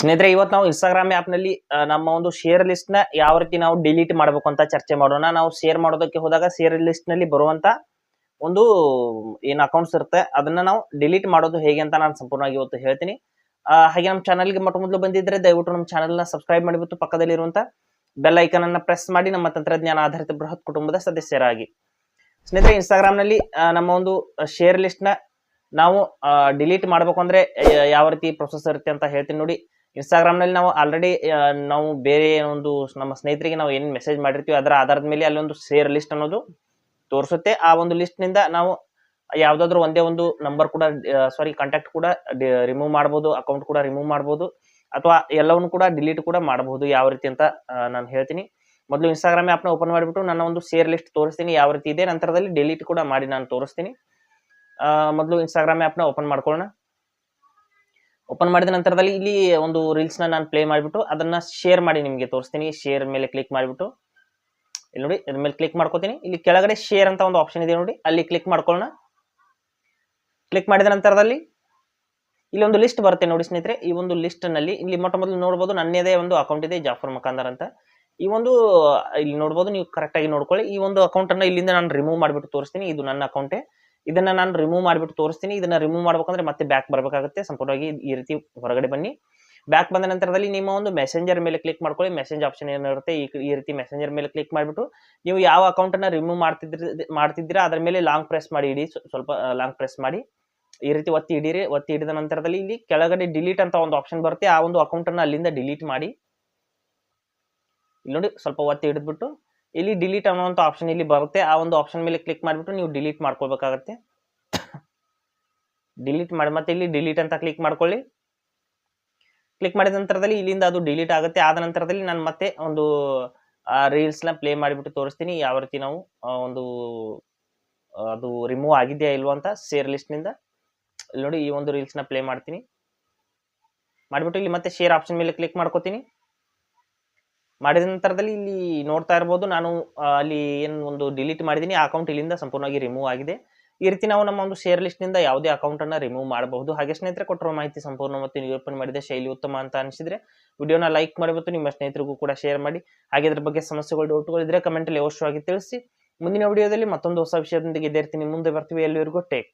ಸ್ನೇಹಿತರೆ, ಇವತ್ತು ನಾವು ಇನ್ಸ್ಟಾಗ್ರಾಮ್ ಆಪ್ ನಲ್ಲಿ ನಮ್ಮ ಒಂದು ಶೇರ್ ಲಿಸ್ಟ್ ನ ಯಾವ ರೀತಿ ನಾವು ಡಿಲೀಟ್ ಮಾಡಬೇಕು ಅಂತ ಚರ್ಚೆ ಮಾಡೋಣ. ನಾವು ಶೇರ್ ಮಾಡೋದಕ್ಕೆ ಹೋದಾಗ ಶೇರ್ ಲಿಸ್ಟ್ ನಲ್ಲಿ ಬರುವಂತ ಒಂದು ಏನ್ ಅಕೌಂಟ್ಸ್ ಇರುತ್ತೆ ಅದನ್ನ ನಾವು ಡಿಲೀಟ್ ಮಾಡೋದು ಹೇಗೆ ಅಂತ ನಾನು ಸಂಪೂರ್ಣವಾಗಿ ಇವತ್ತು ಹೇಳ್ತೀನಿ. ಹಾಗೆ ನಮ್ಮ ಚಾನಲ್ಗೆ ಮೊದಲು ಬಂದಿದ್ರೆ ದಯವಿಟ್ಟು ನಮ್ಮ ಚಾನಲ್ ನ ಸಬ್ಸ್ಕ್ರೈಬ್ ಮಾಡಿಬಿಟ್ಟು ಪಕ್ಕದಲ್ಲಿರುವಂತ ಬೆಲ್ ಐಕನ್ ಅನ್ನ ಪ್ರೆಸ್ ಮಾಡಿ ನಮ್ಮ ತಂತ್ರಜ್ಞಾನ ಆಧಾರಿತ ಬೃಹತ್ ಕುಟುಂಬದ ಸದಸ್ಯರಾಗಿ. ಸ್ನೇಹಿತರೆ, ಇನ್ಸ್ಟಾಗ್ರಾಮ್ ನಲ್ಲಿ ನಮ್ಮ ಒಂದು ಶೇರ್ ಲಿಸ್ಟ್ ನ ನಾವು ಡಿಲೀಟ್ ಮಾಡ್ಬೇಕು ಅಂದ್ರೆ ಯಾವ ರೀತಿ ಪ್ರೊಸೆಸ್ ಇರುತ್ತೆ ಅಂತ ಹೇಳ್ತೀನಿ ನೋಡಿ. ಇನ್ಸ್ಟಾಗ್ರಾಮ್ ನಲ್ಲಿ ನಾವು ಆಲ್ರೆಡಿ ನಾವು ಬೇರೆ ಒಂದು ನಮ್ಮ ಸ್ನೇಹಿತರಿಗೆ ನಾವು ಏನ್ ಮೆಸೇಜ್ ಮಾಡಿರ್ತೀವಿ ಅದರ ಆಧಾರದ ಮೇಲೆ ಅಲ್ಲಿ ಒಂದು ಶೇರ್ ಲಿಸ್ಟ್ ಅನ್ನೋದು ತೋರಿಸುತ್ತೆ. ಆ ಒಂದು ಲಿಸ್ಟ್ ನಿಂದ ನಾವು ಯಾವ್ದಾದ್ರು ಒಂದೇ ಒಂದು ನಂಬರ್ ಕೂಡ ಕಾಂಟ್ಯಾಕ್ಟ್ ಕೂಡ ರಿಮೂವ್ ಮಾಡಬಹುದು, ಅಕೌಂಟ್ ಕೂಡ ರಿಮೂವ್ ಮಾಡಬಹುದು, ಅಥವಾ ಎಲ್ಲವನ್ನು ಕೂಡ ಡಿಲೀಟ್ ಕೂಡ ಮಾಡಬಹುದು. ಯಾವ ರೀತಿ ಅಂತ ನಾನು ಹೇಳ್ತೀನಿ. ಮೊದಲು ಇನ್ಸ್ಟಾಗ್ರಾಮ್ ಆಪ್ ನ ಓಪನ್ ಮಾಡಿಬಿಟ್ಟು ನನ್ನ ಒಂದು ಶೇರ್ ಲಿಸ್ಟ್ ತೋರಿಸ್ತೀನಿ ಯಾವ ರೀತಿ ಇದೆ, ನಂತರದಲ್ಲಿ ಡಿಲೀಟ್ ಕೂಡ ಮಾಡಿ ನಾನು ತೋರಿಸ್ತೀನಿ. ಮೊದಲು ಇನ್ಸ್ಟಾಗ್ರಾಮ್ ಆಪ್ ನ ಓಪನ್ ಮಾಡ್ಕೊಳ್ಳೋಣ. ಓಪನ್ ಮಾಡಿದ ನಂತರದಲ್ಲಿ ಇಲ್ಲಿ ಒಂದು ರೀಲ್ಸ್ ನಾನು ಪ್ಲೇ ಮಾಡಿಬಿಟ್ಟು ಅದನ್ನ ಶೇರ್ ಮಾಡಿ ನಿಮಗೆ ತೋರಿಸ್ತೀನಿ. ಶೇರ್ ಮೇಲೆ ಕ್ಲಿಕ್ ಮಾಡಿಬಿಟ್ಟು ಇಲ್ಲಿ ನೋಡಿ, ಇದ್ರ ಮೇಲೆ ಕ್ಲಿಕ್ ಮಾಡ್ಕೋತೀನಿ. ಇಲ್ಲಿ ಕೆಳಗಡೆ ಶೇರ್ ಅಂತ ಒಂದು ಆಪ್ಷನ್ ಇದೆ ನೋಡಿ, ಅಲ್ಲಿ ಕ್ಲಿಕ್ ಮಾಡ್ಕೊಳ್ಳೋಣ. ಕ್ಲಿಕ್ ಮಾಡಿದ ನಂತರದಲ್ಲಿ ಇಲ್ಲಿ ಒಂದು ಲಿಸ್ಟ್ ಬರುತ್ತೆ ನೋಡಿ ಸ್ನೇಹಿತರೆ. ಈ ಒಂದು ಲಿಸ್ಟ್ ನಲ್ಲಿ ಇಲ್ಲಿ ಮೊದಲು ನೋಡಬಹುದು ನನ್ನದೇ ಒಂದು ಅಕೌಂಟ್ ಇದೆ, ಜಾಫರ್ ಮಕಾಂದರ್ ಅಂತ. ಈ ಒಂದು ಇಲ್ಲಿ ನೋಡಬಹುದು, ನೀವು ಕರೆಕ್ಟ್ ಆಗಿ ನೋಡ್ಕೊಳ್ಳಿ. ಈ ಒಂದು ಅಕೌಂಟ್ ಅನ್ನ ಇಲ್ಲಿಂದ ನಾನು ರಿಮೂವ್ ಮಾಡಿಬಿಟ್ಟು ತೋರಿಸ್ತೀನಿ. ಇದು ನನ್ನ ಅಕೌಂಟೇ, ಇದನ್ನ ನಾನು ರಿಮೂವ್ ಮಾಡಿಬಿಟ್ಟು ತೋರಿಸ್ತೀನಿ. ಇದನ್ನ ರಿಮೂವ್ ಮಾಡ್ಬೇಕಂದ್ರೆ ಮತ್ತೆ ಬ್ಯಾಕ್ ಬರ್ಬೇಕಾಗುತ್ತೆ. ಸಂಪೂರ್ಣವಾಗಿ ಈ ರೀತಿ ಹೊರಗಡೆ ಬನ್ನಿ. ಬ್ಯಾಕ್ ಬಂದ ನಂತರದಲ್ಲಿ ನಿಮ್ಮ ಒಂದು ಮೆಸೆಂಜರ್ ಮೇಲೆ ಕ್ಲಿಕ್ ಮಾಡ್ಕೊಳ್ಳಿ. ಮೆಸೇಜ್ ಆಪ್ಷನ್ ಏನಿರುತ್ತೆ ಈ ರೀತಿ ಮೆಸೆಂಜರ್ ಮೇಲೆ ಕ್ಲಿಕ್ ಮಾಡಿಬಿಟ್ಟು ನೀವು ಯಾವ ಅಕೌಂಟ್ ಅನ್ನ ರಿಮೂವ್ ಮಾಡ್ತಿದ್ದೀರಾ ಅದರ ಮೇಲೆ ಲಾಂಗ್ ಪ್ರೆಸ್ ಮಾಡಿ ಇಡಿ, ಸ್ವಲ್ಪ ಲಾಂಗ್ ಪ್ರೆಸ್ ಮಾಡಿ ಈ ರೀತಿ ಒತ್ತಿ ಹಿಡೀರಿ. ಒತ್ತಿ ಹಿಡಿದ ನಂತರದಲ್ಲಿ ಇಲ್ಲಿ ಕೆಳಗಡೆ ಡಿಲೀಟ್ ಅಂತ ಒಂದು ಆಪ್ಷನ್ ಬರುತ್ತೆ. ಆ ಒಂದು ಅಕೌಂಟ್ ಅನ್ನ ಅಲ್ಲಿಂದ ಡಿಲೀಟ್ ಮಾಡಿ. ಇಲ್ಲಿ ನೋಡಿ, ಸ್ವಲ್ಪ ಒತ್ತಿ ಹಿಡಿದ್ಬಿಟ್ಟು ಇಲ್ಲಿ ಡಿಲೀಟ್ ಅನ್ನುವಂತ ಆಪ್ಷನ್ ಇಲ್ಲಿ ಬರುತ್ತೆ. ಆ ಒಂದು ಆಪ್ಷನ್ ಮೇಲೆ ಕ್ಲಿಕ್ ಮಾಡಿಬಿಟ್ಟು ನೀವು ಡಿಲೀಟ್ ಮಾಡ್ಕೋಬೇಕಾಗತ್ತೆ. ಡಿಲೀಟ್ ಮಾಡಿ ಮತ್ತೆ ಇಲ್ಲಿ ಡಿಲೀಟ್ ಅಂತ ಕ್ಲಿಕ್ ಮಾಡ್ಕೊಳ್ಳಿ. ಕ್ಲಿಕ್ ಮಾಡಿದ ನಂತರದಲ್ಲಿ ಇಲ್ಲಿಂದ ಅದು ಡಿಲೀಟ್ ಆಗುತ್ತೆ. ಆದ ನಂತರದಲ್ಲಿ ನಾನು ಮತ್ತೆ ಒಂದು ರೀಲ್ಸ್ ನ ಪ್ಲೇ ಮಾಡಿಬಿಟ್ಟು ತೋರಿಸ್ತೀನಿ ಯಾವ ರೀತಿ ನಾವು ಒಂದು ಅದು ರಿಮೂವ್ ಆಗಿದೆಯಾ ಇಲ್ವಾ ಅಂತ ಶೇರ್ ಲಿಸ್ಟ್ ನಿಂದ. ಇಲ್ಲಿ ನೋಡಿ, ಈ ಒಂದು ರೀಲ್ಸ್ ನ ಪ್ಲೇ ಮಾಡ್ತೀನಿ. ಮಾಡಿಬಿಟ್ಟು ಇಲ್ಲಿ ಮತ್ತೆ ಶೇರ್ ಆಪ್ಷನ್ ಮೇಲೆ ಕ್ಲಿಕ್ ಮಾಡ್ಕೋತೀನಿ. ಮಾಡಿದ ನಂತರದಲ್ಲಿ ಇಲ್ಲಿ ನೋಡ್ತಾ ಇರಬಹುದು ನಾನು ಅಲ್ಲಿ ಏನು ಒಂದು ಡಿಲೀಟ್ ಮಾಡಿದೀನಿ, ಆ ಅಕೌಂಟ್ ಇಲ್ಲಿಂದ ಸಂಪೂರ್ಣವಾಗಿ ರಿಮೂವ್ ಆಗಿದೆ. ಈ ರೀತಿ ನಾವು ನಮ್ಮ ಒಂದು ಶೇರ್ ಲಿಸ್ಟ್ ನಿಂದ ಯಾವುದೇ ಅಕೌಂಟ್ ಅನ್ನ ರಿಮೂವ್ ಮಾಡಬಹುದು. ಹಾಗೆ ಸ್ನೇಹಿತರೆ, ಕೊಟ್ಟಿರೋ ಮಾಹಿತಿ ಸಂಪೂರ್ಣ ಮತ್ತು ನಿರೂಪಣೆ ಮಾಡಿದ ಶೈಲಿ ಉತ್ತಮ ಅಂತ ಅನಿಸಿದ್ರೆ ವಿಡಿಯೋನ ಲೈಕ್ ಮಾಡಿಬಿಟ್ಟು ನಿಮ್ಮ ಸ್ನೇಹಿತರಿಗೂ ಕೂಡ ಶೇರ್ ಮಾಡಿ. ಹಾಗೆ ಇದ್ರ ಬಗ್ಗೆ ಸಮಸ್ಯೆಗಳು, ಡೌಟ್ಗಳು ಇದ್ರೆ ಕಮೆಂಟ್ ಅಲ್ಲಿ ಅವಶ್ಯವಾಗಿ ತಿಳಿಸಿ. ಮುಂದಿನ ವಿಡಿಯೋದಲ್ಲಿ ಮತ್ತೊಂದು ಹೊಸ ವಿಷಯದೊಂದಿಗೆ ಇದೇ ರೀತಿ ಮುಂದೆ ಬರ್ತೀವಿ. ಎಲ್ಲಿವರೆಗೂ ಟೇಕ್